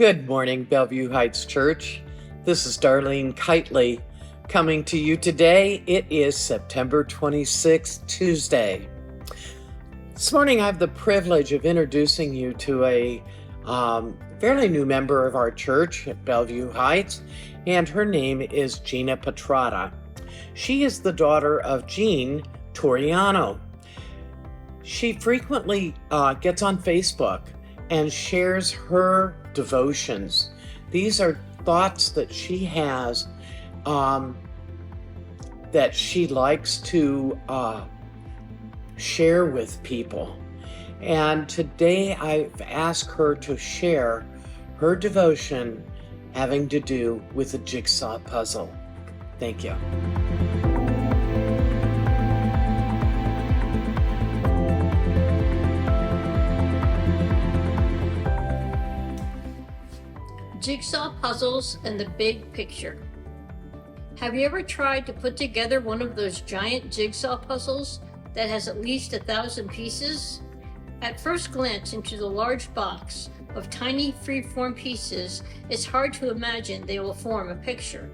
Good morning, Bellevue Heights Church. This is Darlene Kiteley coming to you today. It is September 26th, Tuesday. This morning I have the privilege of introducing you to a fairly new member of our church at Bellevue Heights, and her name is Gina Petrata. She is the daughter of Jean Toriano. She frequently gets on Facebook and shares her devotions. These are thoughts that she has that she likes to share with people. And today I've asked her to share her devotion having to do with a jigsaw puzzle. Thank you. Jigsaw puzzles and the big picture. Have you ever tried to put together one of those giant jigsaw puzzles that has at least 1,000 pieces? At first glance into the large box of tiny free-form pieces, it's hard to imagine they will form a picture.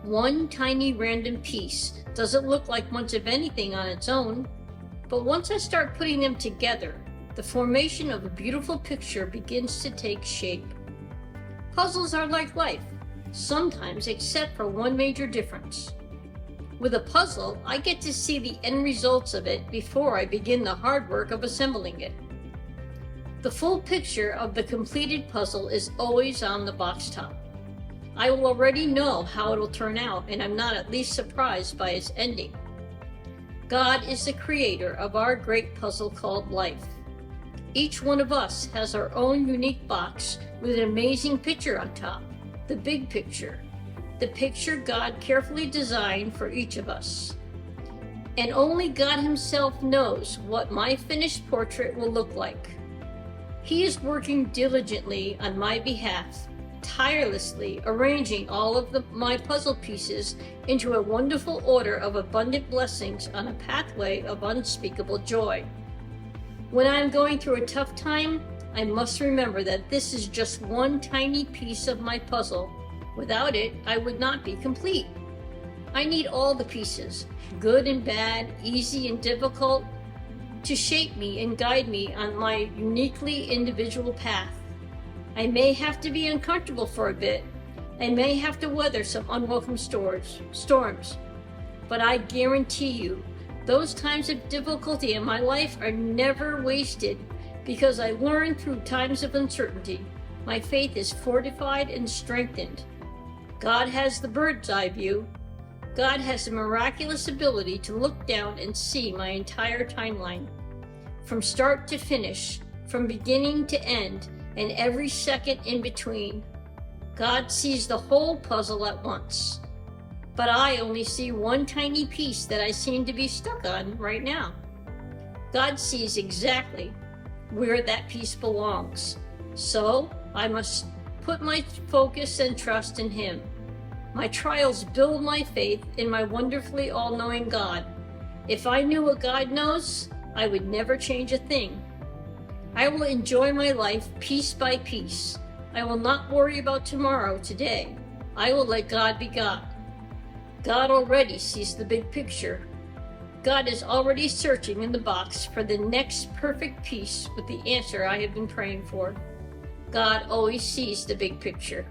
One tiny random piece doesn't look like much of anything on its own, but once I start putting them together, the formation of a beautiful picture begins to take shape. Puzzles are like life, sometimes except for one major difference. With a puzzle, I get to see the end results of it before I begin the hard work of assembling it. The full picture of the completed puzzle is always on the box top. I will already know how it will turn out, and I'm not at least surprised by its ending. God is the creator of our great puzzle called life. Each one of us has our own unique box with an amazing picture on top, the big picture, the picture God carefully designed for each of us. And only God Himself knows what my finished portrait will look like. He is working diligently on my behalf, tirelessly arranging all of my puzzle pieces into a wonderful order of abundant blessings on a pathway of unspeakable joy. When I'm going through a tough time, I must remember that this is just one tiny piece of my puzzle. Without it, I would not be complete. I need all the pieces, good and bad, easy and difficult, to shape me and guide me on my uniquely individual path. I may have to be uncomfortable for a bit. I may have to weather some unwelcome storms. But I guarantee you, those times of difficulty in my life are never wasted because I learned through times of uncertainty. My faith is fortified and strengthened. God has the bird's eye view. God has the miraculous ability to look down and see my entire timeline. From start to finish, from beginning to end, and every second in between. God sees the whole puzzle at once. But I only see one tiny piece that I seem to be stuck on right now. God sees exactly where that piece belongs. So I must put my focus and trust in Him. My trials build my faith in my wonderfully all-knowing God. If I knew what God knows, I would never change a thing. I will enjoy my life piece by piece. I will not worry about tomorrow today. I will let God be God. God already sees the big picture. God is already searching in the box for the next perfect piece with the answer I have been praying for. God always sees the big picture.